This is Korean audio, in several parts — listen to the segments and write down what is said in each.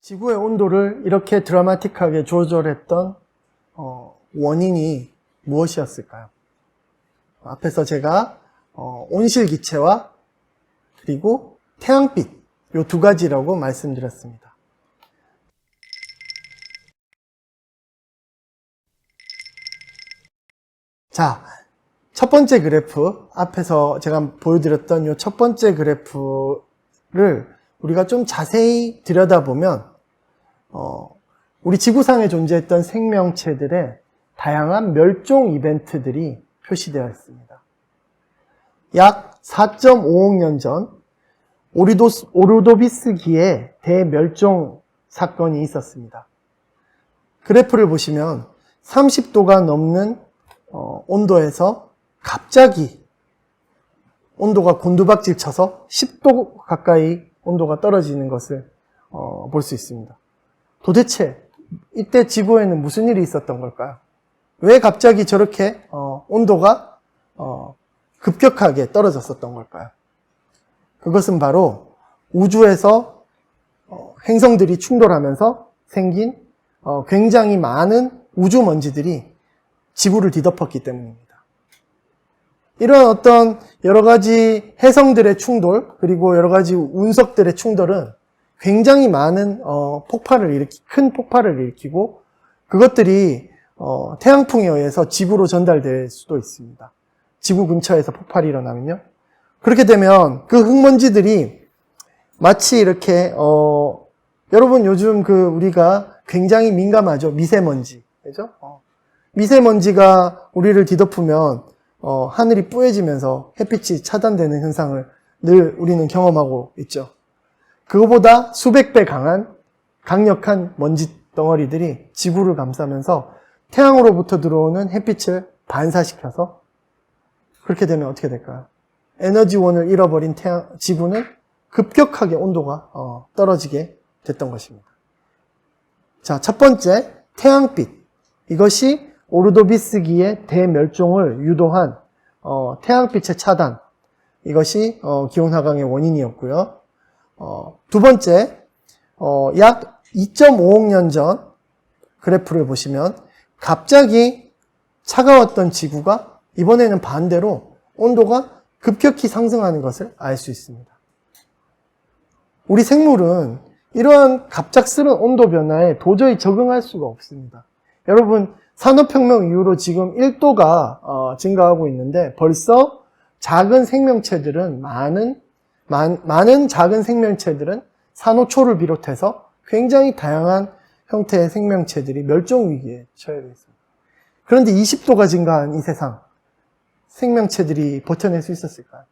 지구의 온도를 이렇게 드라마틱하게 조절했던 원인이 무엇이었을까요? 앞에서 제가 온실기체와 그리고 태양빛 이 두 가지라고 말씀드렸습니다. 자, 첫 번째 그래프, 앞에서 제가 보여드렸던 이 첫 번째 그래프를 우리가 좀 자세히 들여다보면 우리 지구상에 존재했던 생명체들의 다양한 멸종 이벤트들이 표시되어 있습니다. 약 4.5억 년 전 오르도비스기의 대멸종 사건이 있었습니다. 그래프를 보시면 30도가 넘는 온도에서 갑자기 온도가 곤두박질 쳐서 10도 가까이 온도가 떨어지는 것을 볼 수 있습니다. 도대체 이때 지구에는 무슨 일이 있었던 걸까요? 왜 갑자기 저렇게 온도가 급격하게 떨어졌었던 걸까요? 그것은 바로 우주에서 행성들이 충돌하면서 생긴 굉장히 많은 우주 먼지들이 지구를 뒤덮었기 때문입니다. 이런 어떤 여러 가지 해성들의 충돌 그리고 여러 가지 운석들의 충돌은 굉장히 많은 큰 폭발을 일으키고 그것들이 태양풍에 의해서 지구로 전달될 수도 있습니다. 지구 근처에서 폭발이 일어나면요. 그렇게 되면 그 흙먼지들이 마치 이렇게 여러분 요즘 우리가 굉장히 민감하죠. 미세먼지. 그죠? 미세먼지가 우리를 뒤덮으면 하늘이 뿌얘지면서 햇빛이 차단되는 현상을 늘 우리는 경험하고 있죠. 그거보다 수백 배 강력한 먼지 덩어리들이 지구를 감싸면서 태양으로부터 들어오는 햇빛을 반사시켜서 그렇게 되면 어떻게 될까요? 에너지원을 잃어버린 지구는 급격하게 온도가 떨어지게 됐던 것입니다. 자, 첫 번째, 태양빛. 이것이 오르도비스기의 대멸종을 유도한 태양빛의 차단. 이것이 기온 하강의 원인이었고요. 두 번째, 약 2.5억 년 전 그래프를 보시면 갑자기 차가웠던 지구가 이번에는 반대로 온도가 급격히 상승하는 것을 알 수 있습니다. 우리 생물은 이러한 갑작스러운 온도 변화에 도저히 적응할 수가 없습니다. 여러분, 산업혁명 이후로 지금 1도가 증가하고 있는데 벌써 작은 생명체들은 많은 작은 생명체들은 산호초를 비롯해서 굉장히 다양한 형태의 생명체들이 멸종 위기에 처해져 있습니다. 그런데 20도가 증가한 이 세상, 생명체들이 버텨낼 수 있었을까요?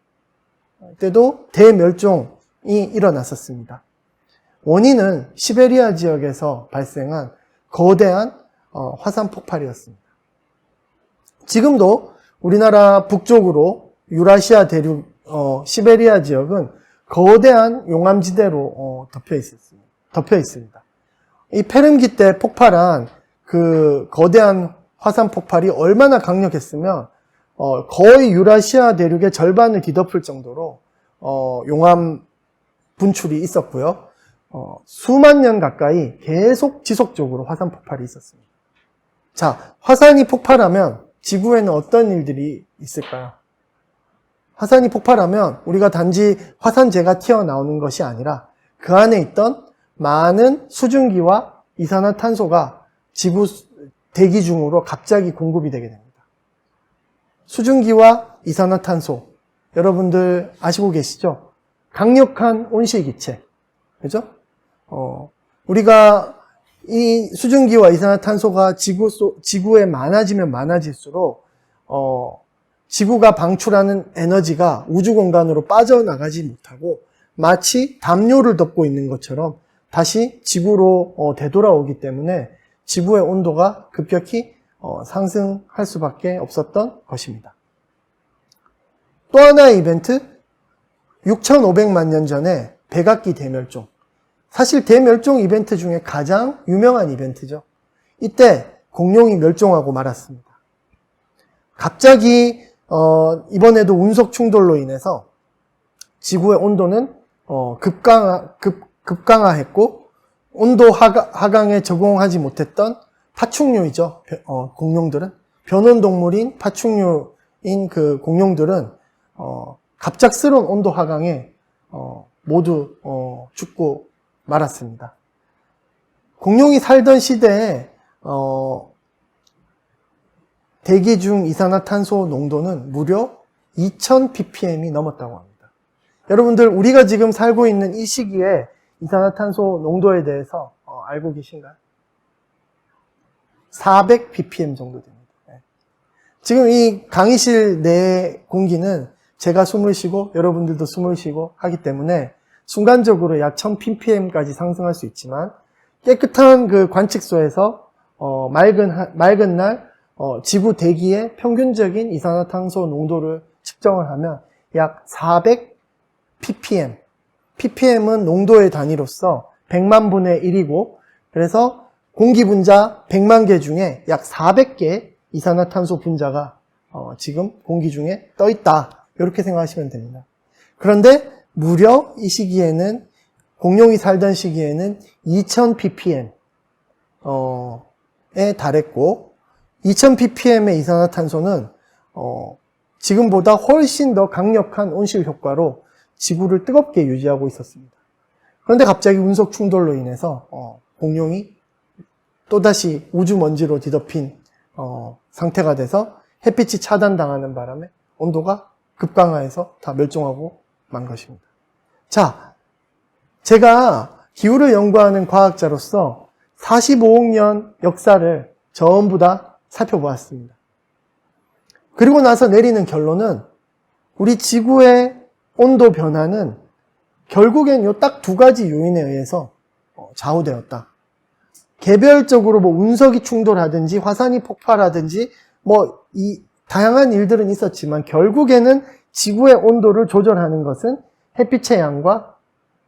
이때도 대멸종이 일어났었습니다. 원인은 시베리아 지역에서 발생한 거대한 화산 폭발이었습니다. 지금도 우리나라 북쪽으로 유라시아 대륙 시베리아 지역은 거대한 용암지대로 덮여 있습니다. 이 페름기 때 폭발한 그 거대한 화산 폭발이 얼마나 강력했으면 거의 유라시아 대륙의 절반을 뒤덮을 정도로 용암 분출이 있었고요. 수만 년 가까이 계속 지속적으로 화산 폭발이 있었습니다. 자, 화산이 폭발하면 지구에는 어떤 일들이 있을까요? 화산이 폭발하면 우리가 단지 화산재가 튀어나오는 것이 아니라 그 안에 있던 많은 수증기와 이산화탄소가 지구 대기 중으로 갑자기 공급이 되게 됩니다. 수증기와 이산화탄소, 여러분들 아시고 계시죠? 강력한 온실기체, 그죠? 우리가 이 수증기와 이산화탄소가 지구에 많아지면 많아질수록 지구가 방출하는 에너지가 우주 공간으로 빠져나가지 못하고 마치 담요를 덮고 있는 것처럼 다시 지구로 되돌아오기 때문에 지구의 온도가 급격히 상승할 수밖에 없었던 것입니다. 또 하나의 이벤트, 6,500만 년 전에 백악기 대멸종. 사실 대멸종 이벤트 중에 가장 유명한 이벤트죠. 이때 공룡이 멸종하고 말았습니다. 갑자기 이번에도 운석 충돌로 인해서 지구의 온도는 급강하했고 온도 하강에 적응하지 못했던 파충류이죠. 공룡들은. 변온동물인 파충류인 그 공룡들은, 갑작스러운 온도 하강에, 모두, 죽고 말았습니다. 공룡이 살던 시대에, 대기 중 이산화탄소 농도는 무려 2000ppm이 넘었다고 합니다. 여러분들, 우리가 지금 살고 있는 이 시기에 이산화탄소 농도에 대해서 알고 계신가요? 400ppm 정도 됩니다. 지금 이 강의실 내 공기는 제가 숨을 쉬고 여러분들도 숨을 쉬고 하기 때문에 순간적으로 약 1000ppm까지 상승할 수 있지만 깨끗한 그 관측소에서 맑은 날 지구 대기의 평균적인 이산화탄소 농도를 측정을 하면 약 400ppm. ppm은 농도의 단위로서 100만 분의 1이고 그래서 공기 분자 100만 개 중에 약 400개 이산화탄소 분자가 지금 공기 중에 떠 있다. 이렇게 생각하시면 됩니다. 그런데 무려 이 시기에는 공룡이 살던 시기에는 2000ppm에 달했고 2000ppm의 이산화탄소는 지금보다 훨씬 더 강력한 온실 효과로 지구를 뜨겁게 유지하고 있었습니다. 그런데 갑자기 운석 충돌로 인해서 공룡이 또다시 우주 먼지로 뒤덮인 상태가 돼서 햇빛이 차단당하는 바람에 온도가 급강하해서 다 멸종하고 만 것입니다. 자, 제가 기후를 연구하는 과학자로서 45억 년 역사를 전부 다 살펴보았습니다. 그리고 나서 내리는 결론은 우리 지구의 온도 변화는 결국엔 요 딱 두 가지 요인에 의해서 좌우되었다. 개별적으로 운석이 충돌하든지 화산이 폭발하든지 이 다양한 일들은 있었지만 결국에는 지구의 온도를 조절하는 것은 햇빛의 양과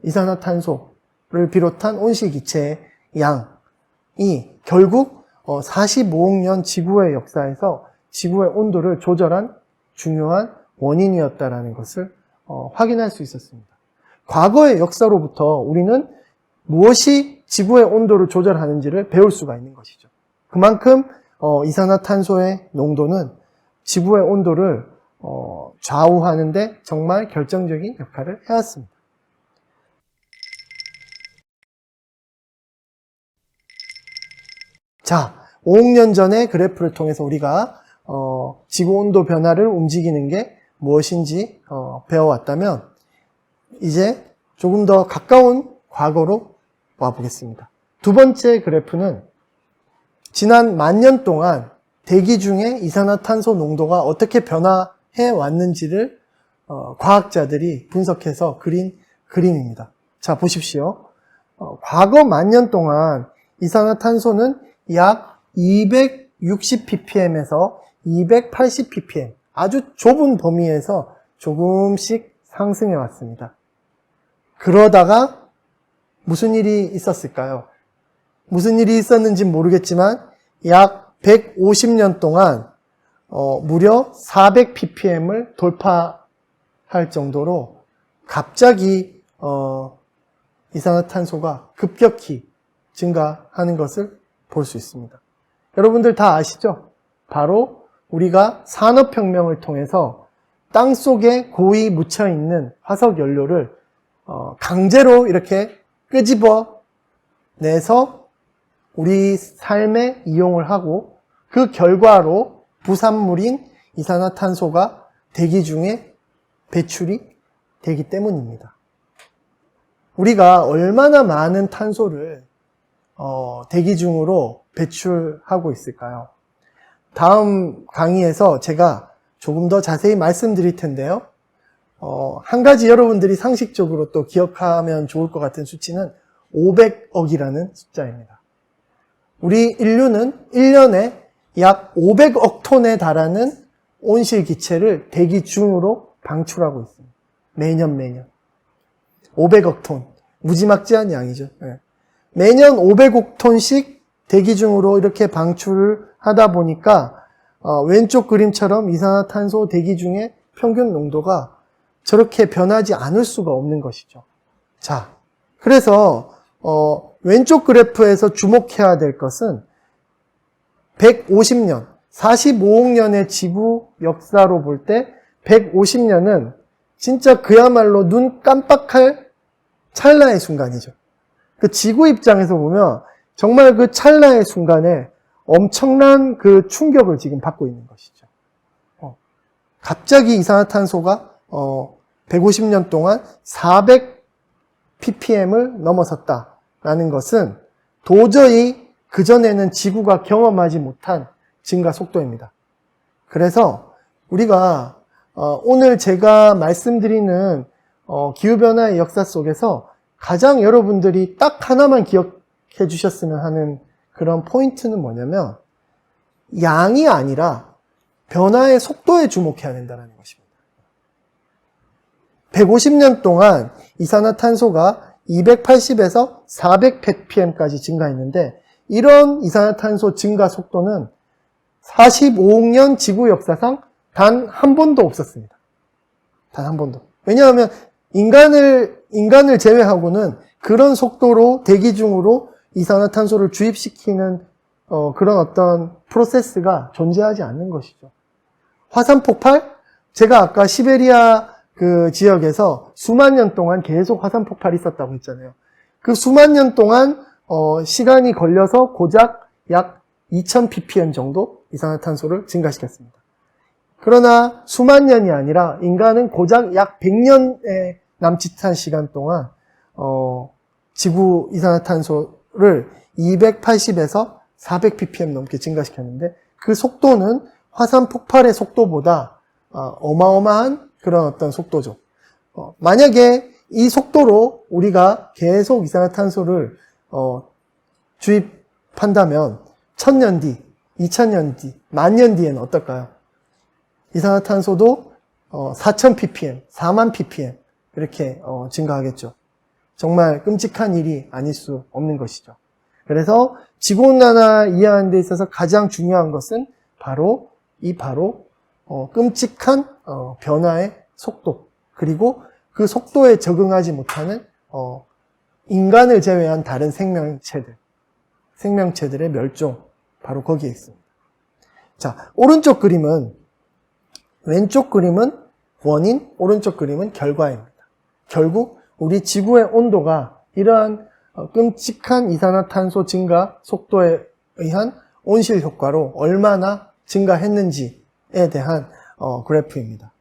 이산화탄소를 비롯한 온실기체의 양이 결국 45억 년 지구의 역사에서 지구의 온도를 조절한 중요한 원인이었다라는 것을 확인할 수 있었습니다. 과거의 역사로부터 우리는 무엇이 지구의 온도를 조절하는지를 배울 수가 있는 것이죠. 그만큼 이산화탄소의 농도는 지구의 온도를 좌우하는데 정말 결정적인 역할을 해왔습니다. 자, 5억 년 전의 그래프를 통해서 우리가 지구 온도 변화를 움직이는 게 무엇인지 배워왔다면 이제 조금 더 가까운 과거로 와보겠습니다. 두 번째 그래프는 지난 10,000년 동안 대기 중에 이산화탄소 농도가 어떻게 변화해 왔는지를 과학자들이 분석해서 그린 그림입니다. 자, 보십시오. 과거 10,000년 동안 이산화탄소는 약 260ppm에서 280ppm, 아주 좁은 범위에서 조금씩 상승해 왔습니다. 그러다가 무슨 일이 있었을까요? 무슨 일이 있었는지 모르겠지만 약 150년 동안 무려 400ppm을 돌파할 정도로 갑자기 이산화탄소가 급격히 증가하는 것을 볼 수 있습니다. 여러분들 다 아시죠? 바로 우리가 산업혁명을 통해서 땅속에 고이 묻혀있는 화석 연료를 강제로 이렇게 끄집어 내서 우리 삶에 이용을 하고 그 결과로 부산물인 이산화탄소가 대기 중에 배출이 되기 때문입니다. 우리가 얼마나 많은 탄소를 대기 중으로 배출하고 있을까요? 다음 강의에서 제가 조금 더 자세히 말씀드릴 텐데요. 한 가지 여러분들이 상식적으로 또 기억하면 좋을 것 같은 수치는 500억이라는 숫자입니다. 우리 인류는 1년에 약 500억 톤에 달하는 온실기체를 대기 중으로 방출하고 있습니다. 매년. 500억 톤. 무지막지한 양이죠. 매년 500억 톤씩 대기 중으로 이렇게 방출을 하다 보니까 왼쪽 그림처럼 이산화탄소 대기 중에 평균 농도가 저렇게 변하지 않을 수가 없는 것이죠. 자, 그래서 왼쪽 그래프에서 주목해야 될 것은 150년, 45억 년의 지구 역사로 볼 때 150년은 진짜 그야말로 눈 깜빡할 찰나의 순간이죠. 그 지구 입장에서 보면 정말 그 찰나의 순간에 엄청난 그 충격을 지금 받고 있는 것이죠. 갑자기 이산화탄소가 150년 동안 400 ppm을 넘어섰다라는 것은 도저히 그전에는 지구가 경험하지 못한 증가 속도입니다. 그래서 우리가 오늘 제가 말씀드리는 기후변화의 역사 속에서 가장 여러분들이 딱 하나만 기억해 주셨으면 하는 그런 포인트는 뭐냐면 양이 아니라 변화의 속도에 주목해야 된다는 것입니다. 150년 동안 이산화탄소가 280에서 400 ppm까지 증가했는데 이런 이산화탄소 증가 속도는 45억 년 지구 역사상 단 한 번도 없었습니다. 단 한 번도. 왜냐하면 인간을 제외하고는 그런 속도로 대기 중으로 이산화탄소를 주입시키는 그런 어떤 프로세스가 존재하지 않는 것이죠. 화산 폭발? 제가 아까 시베리아 그 지역에서 수만 년 동안 계속 화산 폭발이 있었다고 했잖아요. 그 수만 년 동안 시간이 걸려서 고작 약 2000 ppm 정도 이산화탄소를 증가시켰습니다. 그러나 수만 년이 아니라 인간은 고작 약 100년의 남짓한 시간 동안 지구 이산화탄소를 280에서 400 ppm 넘게 증가시켰는데 그 속도는 화산 폭발의 속도보다 어마어마한 그런 어떤 속도죠. 만약에 이 속도로 우리가 계속 이산화탄소를 주입한다면 1000년 뒤, 2000년 뒤, 10,000년 뒤에는 어떨까요? 이산화탄소도 4000 ppm, 4만 ppm 이렇게 증가하겠죠. 정말 끔찍한 일이 아닐 수 없는 것이죠. 그래서 지구온난화 이해하는 데 있어서 가장 중요한 것은 바로 끔찍한 변화의 속도, 그리고 그 속도에 적응하지 못하는 인간을 제외한 다른 생명체들의 멸종, 바로 거기에 있습니다. 자, 왼쪽 그림은 원인, 오른쪽 그림은 결과입니다. 결국 우리 지구의 온도가 이러한 끔찍한 이산화탄소 증가 속도에 의한 온실 효과로 얼마나 증가했는지에 대한 그래프입니다.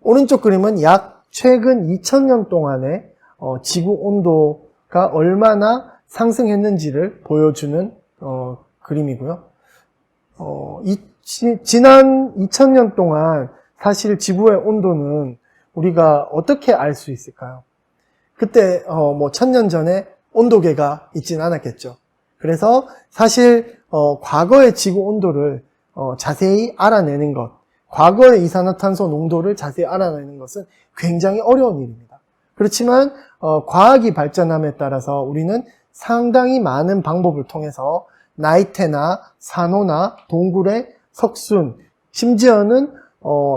오른쪽 그림은 약 최근 2000년 동안의 지구 온도가 얼마나 상승했는지를 보여주는 그림이고요. 지난 2000년 동안 사실 지구의 온도는 우리가 어떻게 알 수 있을까요? 그때 1000년 전에 온도계가 있진 않았겠죠. 그래서 사실 과거의 지구 온도를 자세히 알아내는 것, 과거의 이산화탄소 농도를 자세히 알아내는 것은 굉장히 어려운 일입니다. 그렇지만 과학이 발전함에 따라서 우리는 상당히 많은 방법을 통해서 나이테나 산호나 동굴의 석순, 심지어는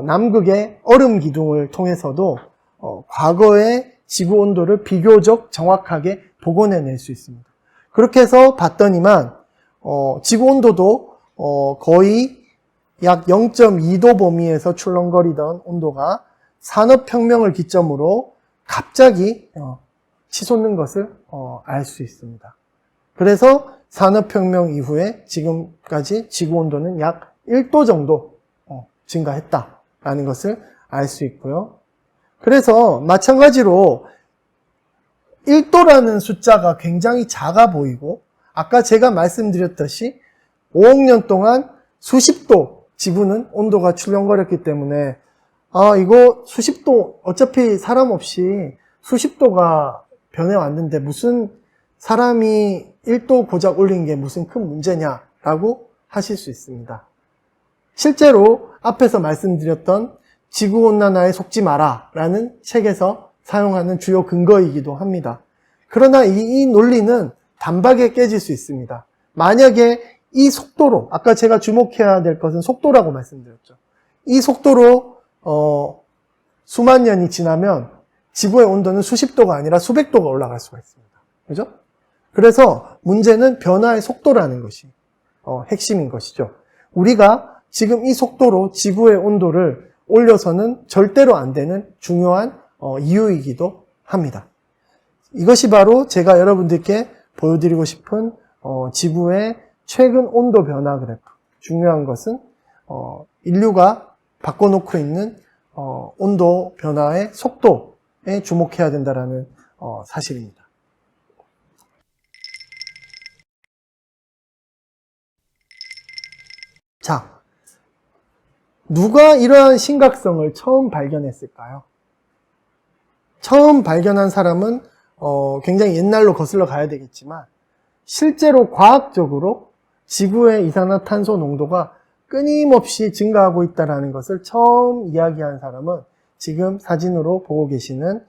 남극의 얼음 기둥을 통해서도 과거의 지구 온도를 비교적 정확하게 복원해낼 수 있습니다. 그렇게 해서 봤더니만 지구 온도도 거의 약 0.2도 범위에서 출렁거리던 온도가 산업혁명을 기점으로 갑자기 치솟는 것을 알 수 있습니다. 그래서 산업혁명 이후에 지금까지 지구 온도는 약 1도 정도 증가했다라는 것을 알 수 있고요. 그래서 마찬가지로 1도라는 숫자가 굉장히 작아 보이고 아까 제가 말씀드렸듯이 5억 년 동안 수십 도 지구는 온도가 출렁거렸기 때문에 이거 수십 도 어차피 사람 없이 수십 도가 변해왔는데 무슨 사람이 1도 고작 올린 게 무슨 큰 문제냐라고 하실 수 있습니다. 실제로 앞에서 말씀드렸던 지구온난화에 속지 마라 라는 책에서 사용하는 주요 근거이기도 합니다. 그러나 이 논리는 단박에 깨질 수 있습니다. 만약에 이 속도로, 아까 제가 주목해야 될 것은 속도라고 말씀드렸죠. 이 속도로 수만 년이 지나면 지구의 온도는 수십 도가 아니라 수백 도가 올라갈 수가 있습니다. 그죠? 그래서 문제는 변화의 속도라는 것이 핵심인 것이죠. 우리가 지금 이 속도로 지구의 온도를 올려서는 절대로 안 되는 중요한 이유이기도 합니다. 이것이 바로 제가 여러분들께 보여드리고 싶은 지구의 최근 온도 변화 그래프. 중요한 것은 인류가 바꿔놓고 있는 온도 변화의 속도에 주목해야 된다는 사실입니다. 자, 누가 이러한 심각성을 처음 발견했을까요? 처음 발견한 사람은 굉장히 옛날로 거슬러 가야 되겠지만 실제로 과학적으로 지구의 이산화탄소 농도가 끊임없이 증가하고 있다는 것을 처음 이야기한 사람은 지금 사진으로 보고 계시는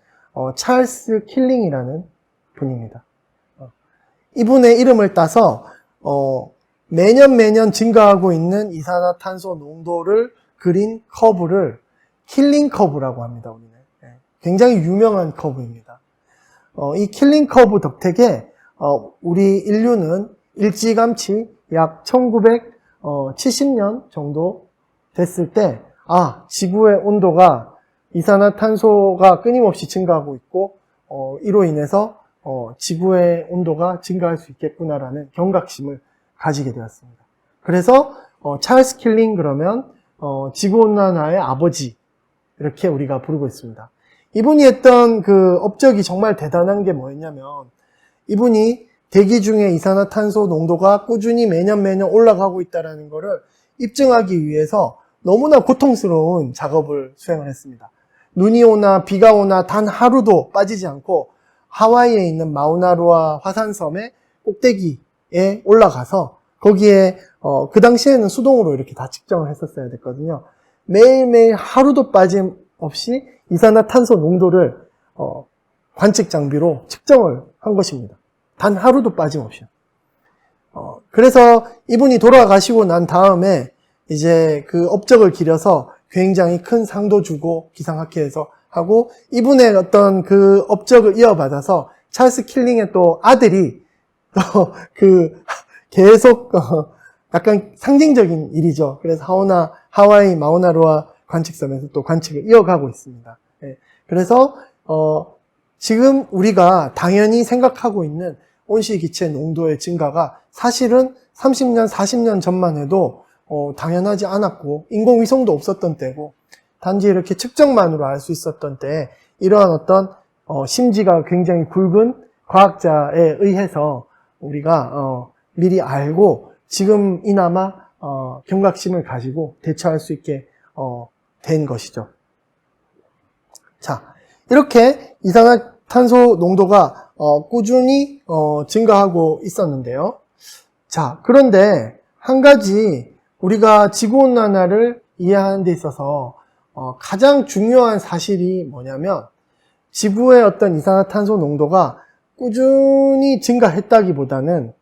찰스 킬링이라는 분입니다. 이분의 이름을 따서 매년 증가하고 있는 이산화탄소 농도를 그린 커브를 킬링 커브라고 합니다. 우리는 굉장히 유명한 커브입니다. 이 킬링 커브 덕택에 우리 인류는 일찌감치 약 1970년 정도 됐을 때 지구의 온도가 이산화탄소가 끊임없이 증가하고 있고 이로 인해서 지구의 온도가 증가할 수 있겠구나라는 경각심을 가지게 되었습니다. 그래서 찰스 킬링 그러면 지구온난화의 아버지 이렇게 우리가 부르고 있습니다. 이분이 했던 그 업적이 정말 대단한 게 뭐였냐면 이분이 대기 중에 이산화탄소 농도가 꾸준히 매년 올라가고 있다는 것을 입증하기 위해서 너무나 고통스러운 작업을 수행을 했습니다. 눈이 오나 비가 오나 단 하루도 빠지지 않고 하와이에 있는 마우나루아 화산섬의 꼭대기에 올라가서 거기에 그 당시에는 수동으로 이렇게 다 측정을 했었어야 됐거든요. 매일매일 하루도 빠짐없이 이산화탄소 농도를 관측 장비로 측정을 한 것입니다. 단 하루도 빠짐없이. 그래서 이분이 돌아가시고 난 다음에 이제 그 업적을 기려서 굉장히 큰 상도 주고 기상학회에서 하고 이분의 어떤 그 업적을 이어받아서 찰스 킬링의 또 아들이 또 그 계속 약간 상징적인 일이죠. 그래서 하와이 마우나루아 관측섬에서 또 관측을 이어가고 있습니다. 그래서 지금 우리가 당연히 생각하고 있는 온실기체 농도의 증가가 사실은 30년, 40년 전만 해도 당연하지 않았고 인공위성도 없었던 때고 단지 이렇게 측정만으로 알 수 있었던 때에 이러한 어떤 심지가 굉장히 굵은 과학자에 의해서 우리가 미리 알고 지금 이나마 경각심을 가지고 대처할 수 있게 된 것이죠. 자, 이렇게 이산화탄소 농도가 꾸준히 증가하고 있었는데요. 자, 그런데 한 가지 우리가 지구온난화를 이해하는 데 있어서 가장 중요한 사실이 뭐냐면 지구의 어떤 이산화탄소 농도가 꾸준히 증가했다기보다는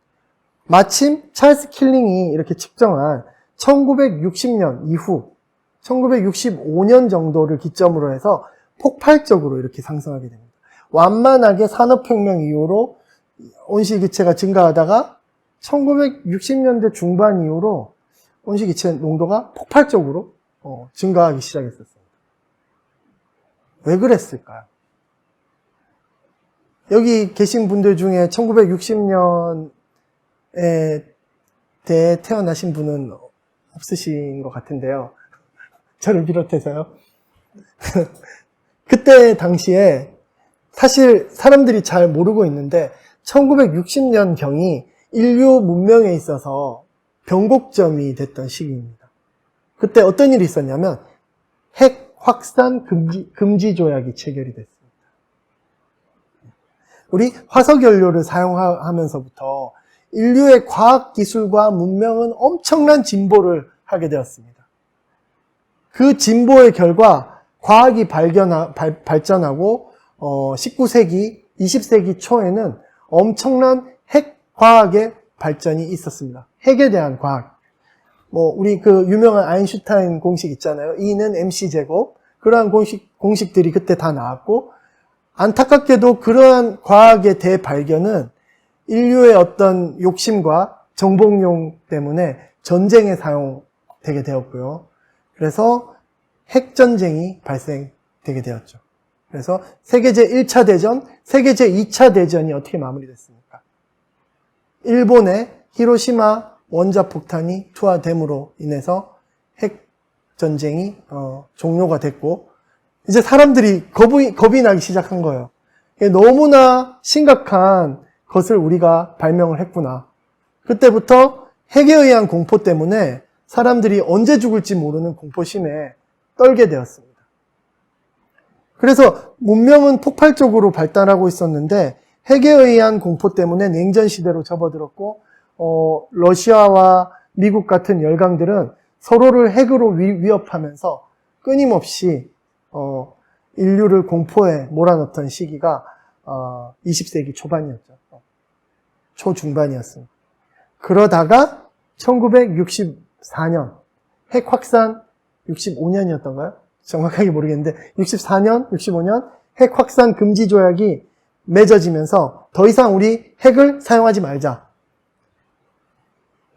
마침 찰스 킬링이 이렇게 측정한 1960년 이후 1965년 정도를 기점으로 해서 폭발적으로 이렇게 상승하게 됩니다. 완만하게 산업혁명 이후로 온실기체가 증가하다가 1960년대 중반 이후로 온실기체 농도가 폭발적으로 증가하기 시작했었습니다. 왜 그랬을까요? 여기 계신 분들 중에 1960년에 대해 태어나신 분은 없으신 것 같은데요. 저를 비롯해서요. 그때 당시에 사실 사람들이 잘 모르고 있는데 1960년경이 인류 문명에 있어서 변곡점이 됐던 시기입니다. 그때 어떤 일이 있었냐면 핵 확산 금지 조약이 체결이 됐습니다. 우리 화석연료를 사용하면서부터 인류의 과학기술과 문명은 엄청난 진보를 하게 되었습니다. 그 진보의 결과 과학이 발전하고 19세기, 20세기 초에는 엄청난 핵과학의 발전이 있었습니다. 핵에 대한 과학. 우리 그 유명한 아인슈타인 공식 있잖아요. E는 mc제곱. 그러한 공식들이 그때 다 나왔고, 안타깝게도 그러한 과학의 대발견은 인류의 어떤 욕심과 정복용 때문에 전쟁에 사용되게 되었고요. 그래서 핵전쟁이 발생되게 되었죠. 그래서 세계제 1차 대전, 세계제 2차 대전이 어떻게 마무리됐습니까? 일본의 히로시마 원자폭탄이 투하됨으로 인해서 핵전쟁이 종료가 됐고, 이제 사람들이 겁이 나기 시작한 거예요. 너무나 심각한 것을 우리가 발명을 했구나. 그때부터 핵에 의한 공포 때문에 사람들이 언제 죽을지 모르는 공포심에 떨게 되었습니다. 그래서 문명은 폭발적으로 발달하고 있었는데 핵에 의한 공포 때문에 냉전 시대로 접어들었고, 러시아와 미국 같은 열강들은 서로를 핵으로 위협하면서 끊임없이 인류를 공포에 몰아넣던 시기가 20세기 초반이었죠. 초중반이었습니다. 그러다가 1964년 핵 확산 65년이었던가요? 정확하게 모르겠는데 64년, 65년 핵 확산 금지 조약이 맺어지면서 더 이상 우리 핵을 사용하지 말자.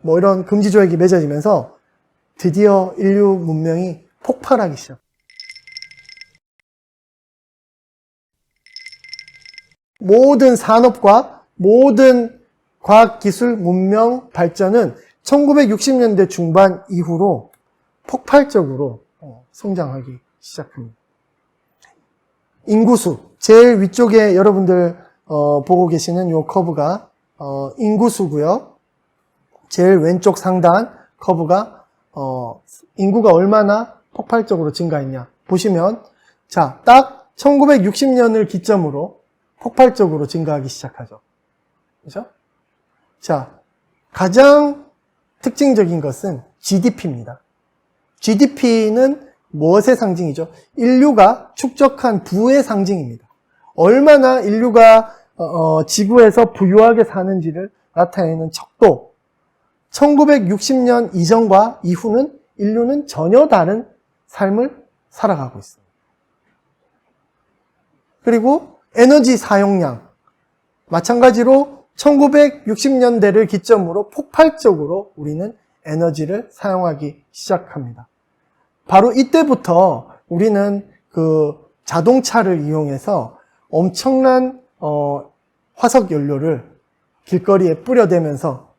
뭐 이런 금지 조약이 맺어지면서 드디어 인류 문명이 폭발하기 시작. 모든 산업과 모든 과학기술 문명 발전은 1960년대 중반 이후로 폭발적으로 성장하기 시작합니다. 인구수, 제일 위쪽에 여러분들 보고 계시는 이 커브가 인구수고요. 제일 왼쪽 상단 커브가 인구가 얼마나 폭발적으로 증가했냐 보시면, 자, 딱 1960년을 기점으로 폭발적으로 증가하기 시작하죠. 그죠? 자, 가장 특징적인 것은 GDP입니다. GDP는 무엇의 상징이죠? 인류가 축적한 부의 상징입니다. 얼마나 인류가 지구에서 부유하게 사는지를 나타내는 척도. 1960년 이전과 이후는 인류는 전혀 다른 삶을 살아가고 있습니다. 그리고 에너지 사용량. 마찬가지로 1960년대를 기점으로 폭발적으로 우리는 에너지를 사용하기 시작합니다. 바로 이때부터 우리는 그 자동차를 이용해서 엄청난 화석 연료를 길거리에 뿌려대면서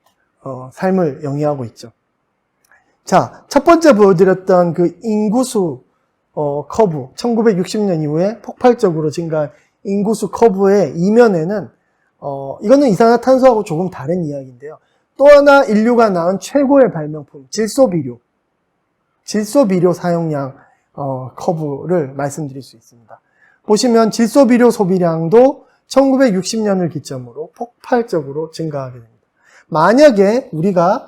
삶을 영위하고 있죠. 자, 첫 번째 보여드렸던 그 인구수 커브, 1960년 이후에 폭발적으로 증가한 인구수 커브의 이면에는 이거는 이산화탄소하고 조금 다른 이야기인데요. 또 하나 인류가 낳은 최고의 발명품, 질소비료 사용량 커브를 말씀드릴 수 있습니다. 보시면 질소비료 소비량도 1960년을 기점으로 폭발적으로 증가하게 됩니다. 만약에 우리가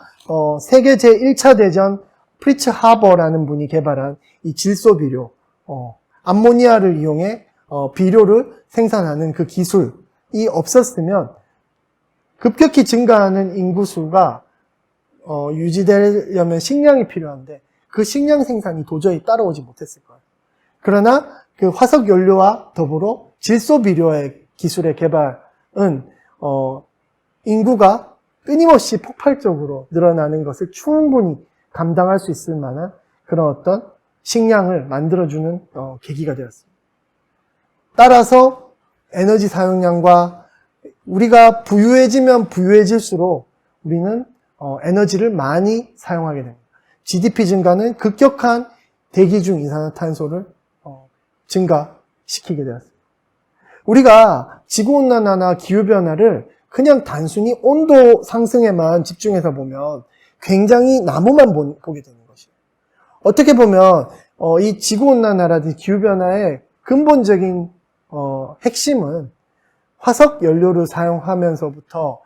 세계 제1차 대전 프리츠 하버라는 분이 개발한 이 질소비료, 암모니아를 이용해 비료를 생산하는 그 기술이 없었으면 급격히 증가하는 인구수가 유지되려면 식량이 필요한데 그 식량 생산이 도저히 따라오지 못했을 거예요. 그러나 그 화석 연료와 더불어 질소비료의 기술의 개발은 인구가 끊임없이 폭발적으로 늘어나는 것을 충분히 감당할 수 있을 만한 그런 어떤 식량을 만들어주는 계기가 되었습니다. 따라서 에너지 사용량과 우리가 부유해지면 부유해질수록 우리는 에너지를 많이 사용하게 됩니다. GDP 증가는 급격한 대기 중 이산화탄소를 증가시키게 되었습니다. 우리가 지구온난화나 기후변화를 그냥 단순히 온도 상승에만 집중해서 보면 굉장히 나무만 보게 되는 것이에요. 어떻게 보면 이 지구온난화라든지 기후변화의 근본적인 핵심은 화석 연료를 사용하면서부터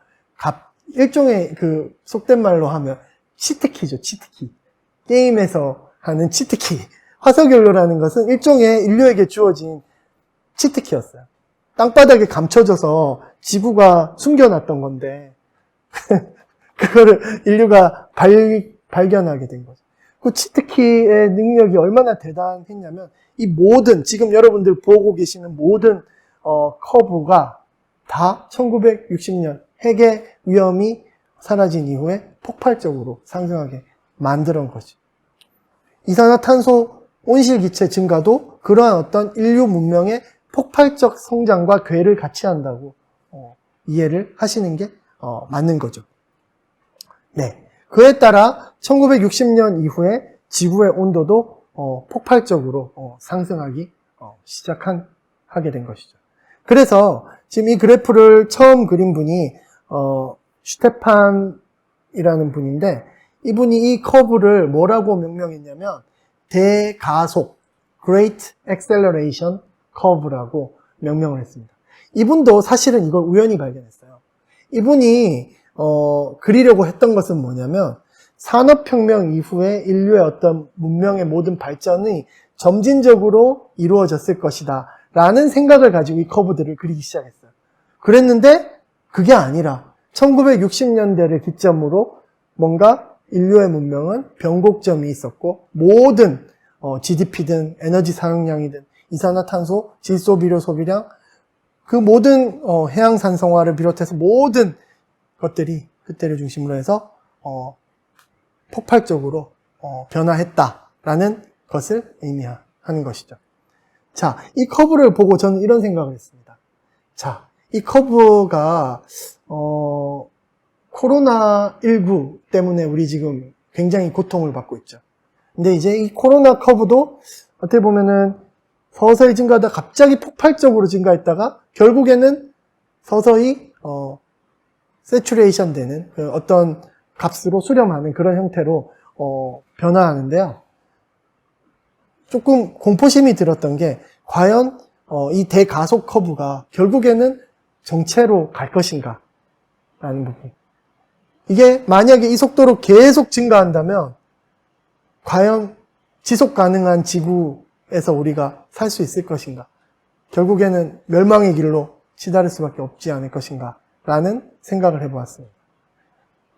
일종의 그 속된 말로 하면 치트키죠, 치트키. 게임에서 하는 치트키. 화석 연료라는 것은 일종의 인류에게 주어진 치트키였어요. 땅바닥에 감춰져서 지구가 숨겨놨던 건데 그거를 인류가 발견하게 된 거죠. 그 치트키의 능력이 얼마나 대단했냐면 이 모든 지금 여러분들 보고 계시는 모든 커브가 다 1960년 핵의 위험이 사라진 이후에 폭발적으로 상승하게 만드는 거죠. 이산화탄소 온실기체 증가도 그러한 어떤 인류 문명의 폭발적 성장과 궤를 같이 한다고 이해를 하시는 게 맞는 거죠. 네. 그에 따라 1960년 이후에 지구의 온도도 폭발적으로 상승하기 하게 된 것이죠. 그래서 지금 이 그래프를 처음 그린 분이 슈테판이라는 분인데, 이분이 이 커브를 뭐라고 명명했냐면 대가속 Great Acceleration Curve라고 명명을 했습니다. 이분도 사실은 이걸 우연히 발견했어요. 이분이 그리려고 했던 것은 뭐냐면 산업혁명 이후에 인류의 어떤 문명의 모든 발전이 점진적으로 이루어졌을 것이다 라는 생각을 가지고 이 커브들을 그리기 시작했어요. 그랬는데 그게 아니라 1960년대를 기점으로 뭔가 인류의 문명은 변곡점이 있었고, 모든 GDP든 에너지 사용량이든 이산화탄소, 질소비료 소비량, 그 모든 해양산성화를 비롯해서 모든 것들이 그때를 중심으로 해서 폭발적으로 변화했다라는 것을 의미하는 것이죠. 자, 이 커브를 보고 저는 이런 생각을 했습니다. 자, 이 커브가 코로나19 때문에 우리 지금 굉장히 고통을 받고 있죠. 근데 이제 이 코로나 커브도 어떻게 보면은 서서히 증가하다 갑자기 폭발적으로 증가했다가 결국에는 서서히 세츄레이션 되는 어떤 값으로 수렴하는 그런 형태로 변화하는데요. 조금 공포심이 들었던 게 과연 이 대가속 커브가 결국에는 정체로 갈 것인가 라는 부분. 이게 만약에 이 속도로 계속 증가한다면 과연 지속 가능한 지구에서 우리가 살 수 있을 것인가? 결국에는 멸망의 길로 치달을 수밖에 없지 않을 것인가? 라는 생각을 해보았습니다.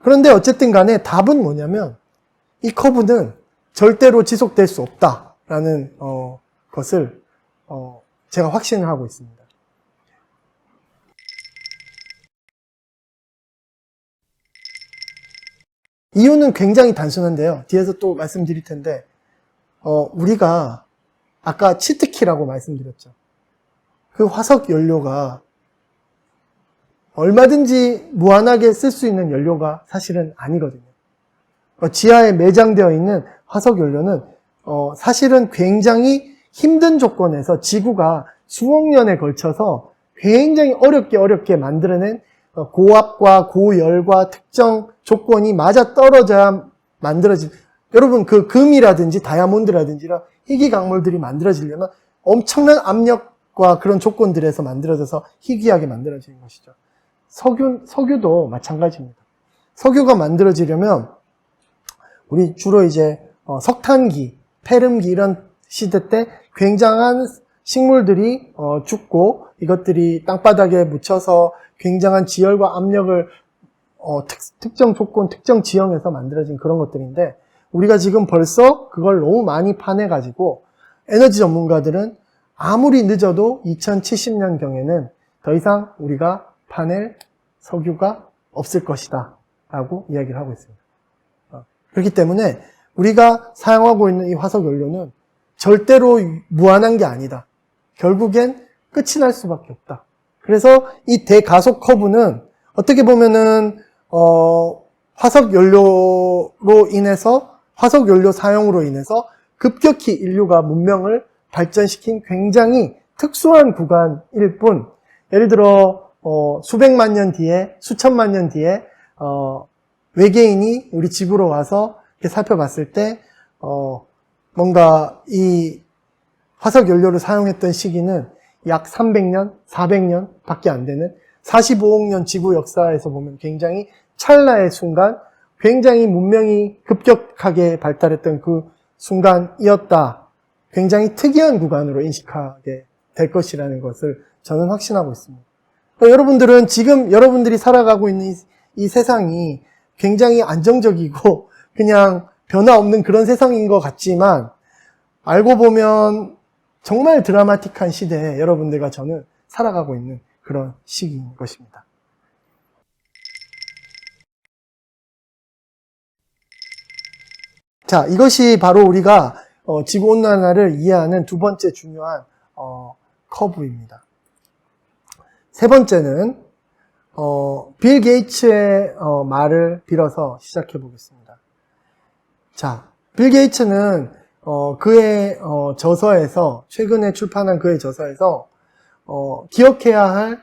그런데 어쨌든 간에 답은 뭐냐면 이 커브는 절대로 지속될 수 없다라는 것을 제가 확신을 하고 있습니다. 이유는 굉장히 단순한데요. 뒤에서 또 말씀드릴 텐데, 우리가 아까 치트키라고 말씀드렸죠. 그 화석 연료가 얼마든지 무한하게 쓸 수 있는 연료가 사실은 아니거든요. 지하에 매장되어 있는 화석 연료는 사실은 굉장히 힘든 조건에서 지구가 수억 년에 걸쳐서 굉장히 어렵게 만들어낸 고압과 고열과 특정 조건이 맞아 떨어져야 만들어진, 여러분 그 금이라든지 다이아몬드라든지 희귀 강물들이 만들어지려면 엄청난 압력과 그런 조건들에서 만들어져서 희귀하게 만들어지는 것이죠. 석유도 마찬가지입니다. 석유가 만들어지려면 우리 주로 이제 석탄기, 폐름기 이런 시대 때 굉장한 식물들이 죽고 이것들이 땅바닥에 묻혀서 굉장한 지열과 압력을 특정 조건, 특정 지형에서 만들어진 그런 것들인데, 우리가 지금 벌써 그걸 너무 많이 파내가지고 에너지 전문가들은 아무리 늦어도 2070년경에는 더 이상 우리가 파낼 석유가 없을 것이다 라고 이야기를 하고 있습니다. 그렇기 때문에 우리가 사용하고 있는 이 화석 연료는 절대로 무한한 게 아니다. 결국엔 끝이 날 수밖에 없다. 그래서 이 대가속 커브는 어떻게 보면은 화석 연료로 인해서, 화석 연료 사용으로 인해서 급격히 인류가 문명을 발전시킨 굉장히 특수한 구간일 뿐, 예를 들어 수백만 년 뒤에, 수천만 년 뒤에 외계인이 우리 지구로 와서 이렇게 살펴봤을 때 뭔가 이 화석 연료를 사용했던 시기는 약 300년, 400년 밖에 안 되는 45억 년 지구 역사에서 보면 굉장히 찰나의 순간, 굉장히 문명이 급격하게 발달했던 그 순간이었다. 굉장히 특이한 구간으로 인식하게 될 것이라는 것을 저는 확신하고 있습니다. 여러분들은 지금 여러분들이 살아가고 있는 이 세상이 굉장히 안정적이고 그냥 변화 없는 그런 세상인 것 같지만, 알고 보면 정말 드라마틱한 시대에 여러분들과 저는 살아가고 있는 그런 시기인 것입니다. 자, 이것이 바로 우리가 지구온난화를 이해하는 두 번째 중요한 커브입니다. 세 번째는 빌 게이츠의 말을 빌어서 시작해 보겠습니다. 자, 빌 게이츠는 그의 저서에서, 최근에 출판한 그의 저서에서 기억해야 할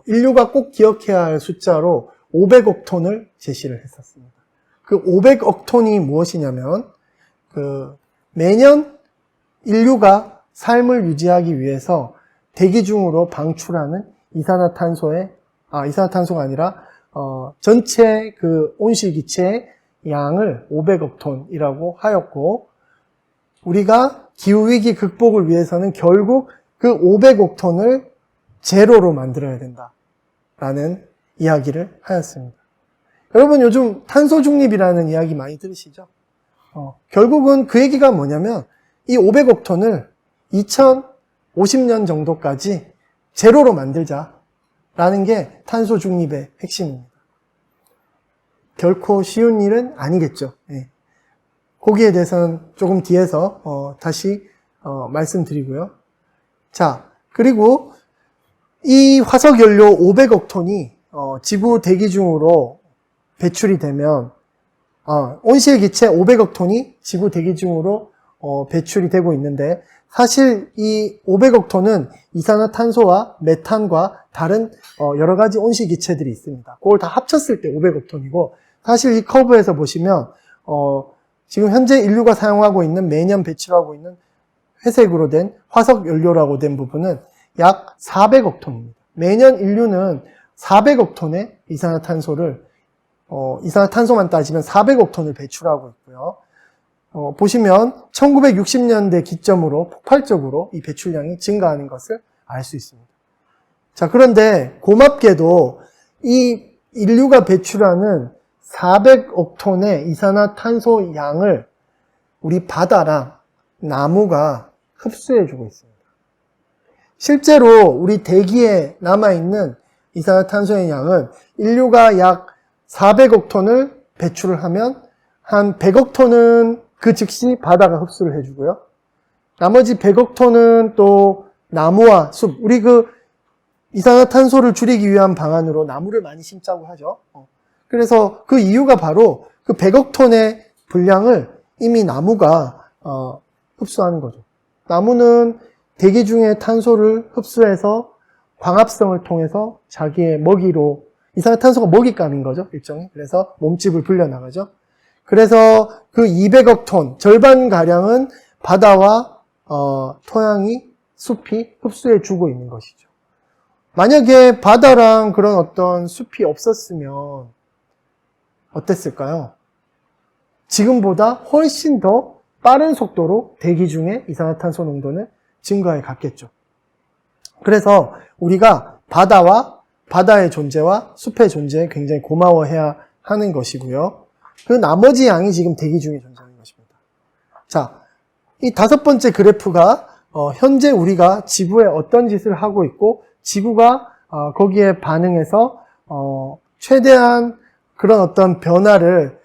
인류가 꼭 기억해야 할 숫자로 500억 톤을 제시를 했었습니다. 그 500억 톤이 무엇이냐면 매년 인류가 삶을 유지하기 위해서 대기 중으로 방출하는 이산화탄소가 아니라 전체 그 온실기체의 양을 500억 톤이라고 하였고, 우리가 기후위기 극복을 위해서는 결국 그 500억 톤을 제로로 만들어야 된다라는 이야기를 하였습니다. 여러분, 요즘 탄소 중립이라는 이야기 많이 들으시죠? 결국은 그 얘기가 뭐냐면 이 500억 톤을 2050년 정도까지 제로로 만들자라는 게 탄소 중립의 핵심입니다. 결코 쉬운 일은 아니겠죠. 예. 거기에 대해서는 조금 뒤에서 다시 말씀드리고요. 자, 그리고 이 화석연료 500억 톤이 지구 대기 중으로 배출이 되면 온실기체 500억 톤이 지구 대기 중으로 배출이 되고 있는데, 사실 이 500억 톤은 이산화탄소와 메탄과 다른 여러 가지 온실기체들이 있습니다. 그걸 다 합쳤을 때 500억 톤이고, 사실 이 커브에서 보시면 지금 현재 인류가 사용하고 있는, 매년 배출하고 있는 회색으로 된 화석연료라고 된 부분은 약 400억 톤입니다. 매년 인류는 400억 톤의 이산화탄소만 따지면 400억 톤을 배출하고 있고요. 보시면 1960년대 기점으로 폭발적으로 이 배출량이 증가하는 것을 알 수 있습니다. 자, 그런데 고맙게도 이 인류가 배출하는 400억 톤의 이산화탄소 양을 우리 바다랑 나무가 흡수해주고 있습니다. 실제로 우리 대기에 남아있는 이산화탄소의 양은 인류가 약 400억 톤을 배출을 하면 한 100억 톤은 그 즉시 바다가 흡수를 해주고요. 나머지 100억 톤은 또 나무와 숲, 우리 이산화탄소를 줄이기 위한 방안으로 나무를 많이 심자고 하죠. 그래서 그 이유가 바로 그 100억 톤의 분량을 이미 나무가 흡수하는 거죠. 나무는 대기 중에 탄소를 흡수해서 광합성을 통해서 자기의 먹이로, 이산화탄소가 먹잇감인 거죠, 일종의. 그래서 몸집을 불려나가죠. 그래서 그 200억 톤, 절반가량은 바다와 토양이, 숲이 흡수해주고 있는 것이죠. 만약에 바다랑 그런 어떤 숲이 없었으면 어땠을까요? 지금보다 훨씬 더 빠른 속도로 대기 중에 이산화탄소 농도는 증가해 갔겠죠. 그래서 우리가 바다의 존재와 숲의 존재에 굉장히 고마워해야 하는 것이고요. 그 나머지 양이 지금 대기 중에 존재하는 것입니다. 자, 이 5번째 그래프가 현재 우리가 지구에 어떤 짓을 하고 있고, 지구가 거기에 반응해서 최대한 그런 어떤 변화를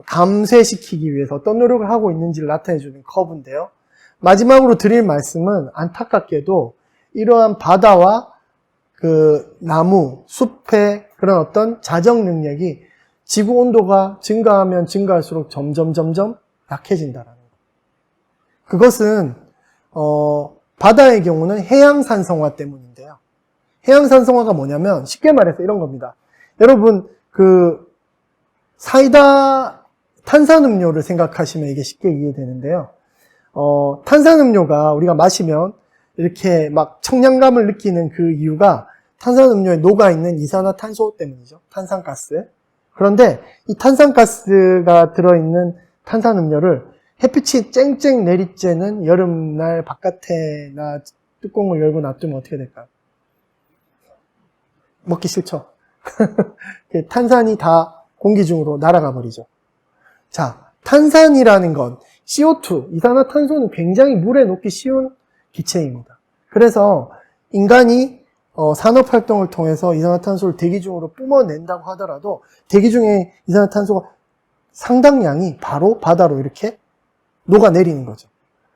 감쇄시키기 위해서 어떤 노력을 하고 있는지를 나타내주는 커브인데요. 마지막으로 드릴 말씀은, 안타깝게도 이러한 바다와 그 나무, 숲의 그런 어떤 자정 능력이 지구 온도가 증가하면 증가할수록 점점 약해진다라는 것. 그것은 바다의 경우는 해양산성화 때문인데요. 해양산성화가 뭐냐면 쉽게 말해서 이런 겁니다. 여러분 사이다 탄산음료를 생각하시면 이게 쉽게 이해되는데요. 탄산음료가 우리가 마시면 이렇게 막 청량감을 느끼는 그 이유가 탄산음료에 녹아있는 이산화탄소 때문이죠. 탄산가스. 그런데 이 탄산가스가 들어있는 탄산음료를 햇빛이 쨍쨍 내리쬐는 여름날 바깥에 뚜껑을 열고 놔두면 어떻게 될까요? 먹기 싫죠. 탄산이 다 공기 중으로 날아가 버리죠. 자, 탄산이라는 건 CO2, 이산화탄소는 굉장히 물에 녹기 쉬운 기체입니다. 그래서 인간이 산업활동을 통해서 이산화탄소를 대기 중으로 뿜어낸다고 하더라도 대기 중에 이산화탄소가 상당량이 바로 바다로 이렇게 녹아내리는 거죠.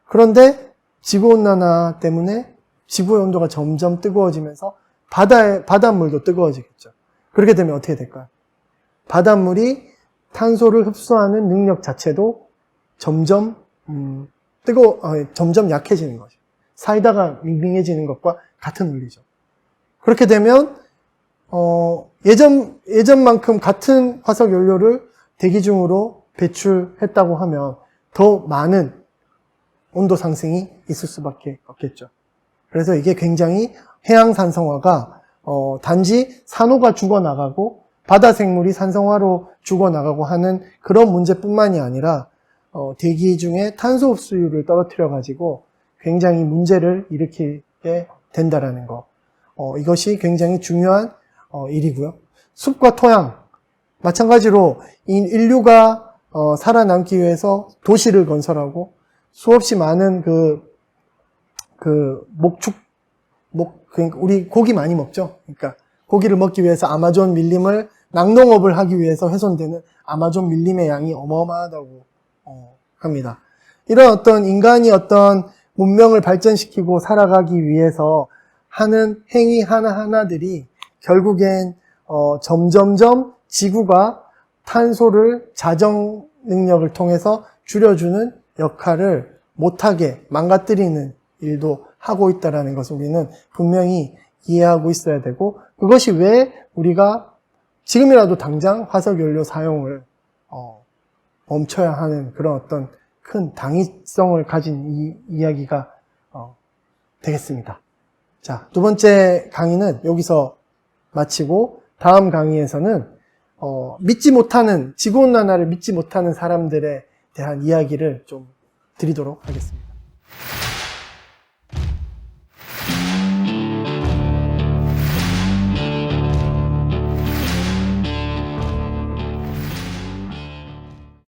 그런데 지구온난화 때문에 지구의 온도가 점점 뜨거워지면서 바닷물도 뜨거워지겠죠. 그렇게 되면 어떻게 될까요? 바닷물이 탄소를 흡수하는 능력 자체도 점점 점점 약해지는 거죠. 사이다가 밍밍해지는 것과 같은 원리죠. 그렇게 되면 예전만큼 같은 화석 연료를 대기 중으로 배출했다고 하면 더 많은 온도 상승이 있을 수밖에 없겠죠. 그래서 이게 굉장히 해양 산성화가 단지 산호가 죽어나가고 바다 생물이 산성화로 죽어나가고 하는 그런 문제뿐만이 아니라 대기 중에 탄소 흡수율을 떨어뜨려 가지고 굉장히 문제를 일으키게 된다라는 거. 이것이 굉장히 중요한 일이고요. 숲과 토양 마찬가지로 인류가 살아남기 위해서 도시를 건설하고 수없이 많은 그러니까 우리 고기 많이 먹죠. 그러니까 고기를 먹기 위해서 아마존 밀림을 낙농업을 하기 위해서 훼손되는 아마존 밀림의 양이 어마어마하다고 합니다. 이런 어떤 인간이 어떤 문명을 발전시키고 살아가기 위해서 하는 행위 하나하나들이 결국엔 점점점 지구가 탄소를 자정 능력을 통해서 줄여주는 역할을 못하게 망가뜨리는 일도 하고 있다는 것을 우리는 분명히 이해하고 있어야 되고, 그것이 왜 우리가 지금이라도 당장 화석연료 사용을 멈춰야 하는 그런 어떤 큰 당위성을 가진 이 이야기가 되겠습니다. 자, 두 번째 강의는 여기서 마치고 다음 강의에서는 지구온난화를 믿지 못하는 사람들에 대한 이야기를 좀 드리도록 하겠습니다.